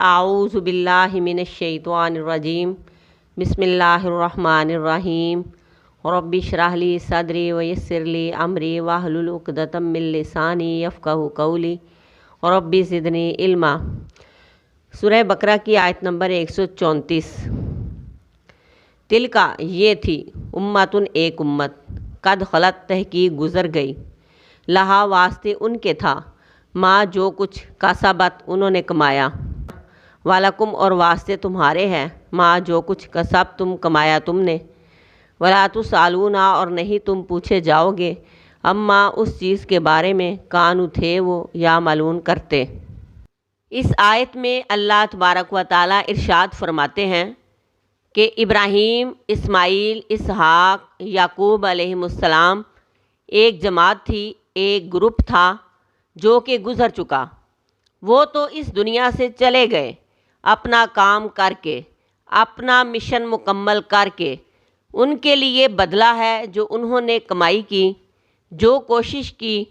اعوذ باللہ من الشیطان الرجیم بسم اللہ الرحمن الرحیم رب اشرح لی صدری ویسر لی امری واحلل عقدۃ من لسانی یفقہوا قولی رب زدنی علما۔ سورہ بقرہ کی آیت نمبر 134۔ تلکا یہ تھی، امتن ایک امت، قد خلت تحقیق گزر گئی، لہا واسطے ان کے تھا، ماں جو کچھ کسبت انہوں نے کمایا، وَلَکُمْ اور واسطے تمہارے ہیں، ماں جو کچھ کسب تم کمایا تم نے، وَلَا تُسْأَلُونَ اور نہیں تم پوچھے جاؤ گے، اما اس چیز کے بارے میں کانوا تھے وہ یعملون کرتے۔ اس آیت میں اللہ تبارک و تعالیٰ ارشاد فرماتے ہیں کہ ابراہیم، اسماعیل، اسحاق، یعقوب علیہم السلام ایک جماعت تھی، ایک گروپ تھا جو کہ گزر چکا۔ وہ تو اس دنیا سے چلے گئے اپنا کام کر کے، اپنا مشن مکمل کر کے۔ ان کے لیے بدلہ ہے جو انہوں نے کمائی کی، جو کوشش کی،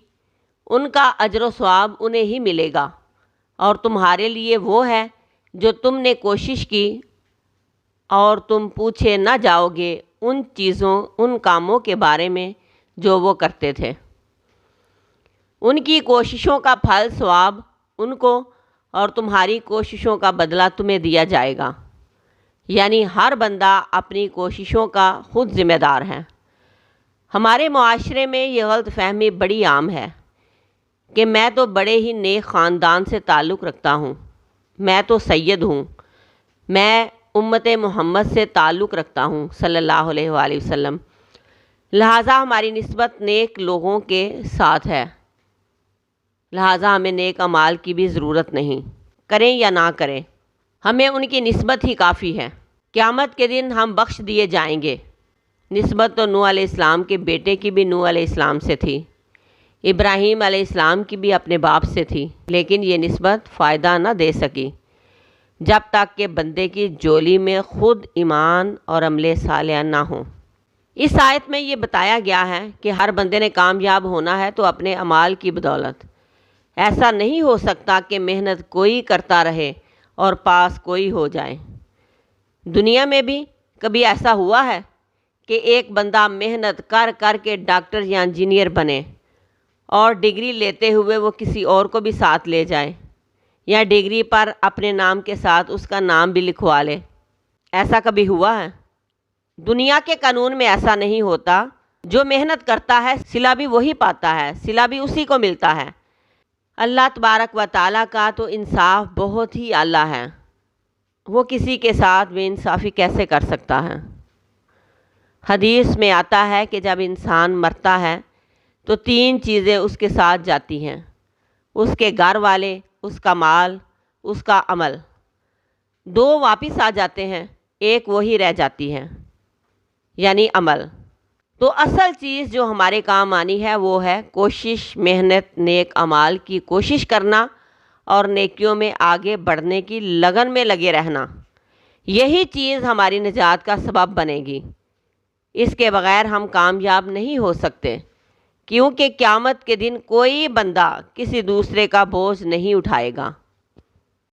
ان کا اجر و ثواب انہیں ہی ملے گا، اور تمہارے لیے وہ ہے جو تم نے کوشش کی، اور تم پوچھے نہ جاؤ گے ان چیزوں، ان کاموں کے بارے میں جو وہ کرتے تھے۔ ان کی کوششوں کا پھل ثواب ان کو اور تمہاری کوششوں کا بدلہ تمہیں دیا جائے گا، یعنی ہر بندہ اپنی کوششوں کا خود ذمہ دار ہے۔ ہمارے معاشرے میں یہ غلط فہمی بڑی عام ہے کہ میں تو بڑے ہی نیک خاندان سے تعلق رکھتا ہوں، میں تو سید ہوں، میں امت محمد سے تعلق رکھتا ہوں صلی اللہ علیہ وآلہ وسلم، لہٰذا ہماری نسبت نیک لوگوں کے ساتھ ہے، لہٰذا ہمیں نیک اعمال کی بھی ضرورت نہیں، کریں یا نہ کریں، ہمیں ان کی نسبت ہی کافی ہے۔ قیامت کے دن ہم بخش دیے جائیں گے۔ نسبت تو نوح علیہ السلام کے بیٹے کی بھی نوح علیہ السلام سے تھی، ابراہیم علیہ السلام کی بھی اپنے باپ سے تھی، لیکن یہ نسبت فائدہ نہ دے سکی جب تک کہ بندے کی جولی میں خود ایمان اور عمل صالح نہ ہوں۔ اس آیت میں یہ بتایا گیا ہے کہ ہر بندے نے کامیاب ہونا ہے تو اپنے اعمال کی بدولت۔ ایسا نہیں ہو سکتا کہ محنت کوئی کرتا رہے اور پاس کوئی ہو جائے۔ دنیا میں بھی کبھی ایسا ہوا ہے کہ ایک بندہ محنت کر کر کے ڈاکٹر یا انجینئر بنے اور ڈگری لیتے ہوئے وہ کسی اور کو بھی ساتھ لے جائے، یا ڈگری پر اپنے نام کے ساتھ اس کا نام بھی لکھوا لے؟ ایسا کبھی ہوا ہے؟ دنیا کے قانون میں ایسا نہیں ہوتا۔ جو محنت کرتا ہے صلہ بھی وہی پاتا ہے، صلہ بھی اسی کو ملتا ہے۔ اللہ تبارک و تعالیٰ کا تو انصاف بہت ہی اعلیٰ ہے، وہ کسی کے ساتھ بے انصافی کیسے کر سکتا ہے؟ حدیث میں آتا ہے کہ جب انسان مرتا ہے تو 3 چیزیں اس کے ساتھ جاتی ہیں، اس کے گھر والے، اس کا مال، اس کا عمل۔ 2 واپس آ جاتے ہیں، ایک وہی رہ جاتی ہے، یعنی عمل۔ تو اصل چیز جو ہمارے کام آنی ہے وہ ہے کوشش، محنت، نیک اعمال کی کوشش کرنا اور نیکیوں میں آگے بڑھنے کی لگن میں لگے رہنا۔ یہی چیز ہماری نجات کا سبب بنے گی، اس کے بغیر ہم کامیاب نہیں ہو سکتے، کیونکہ قیامت کے دن کوئی بندہ کسی دوسرے کا بوجھ نہیں اٹھائے گا۔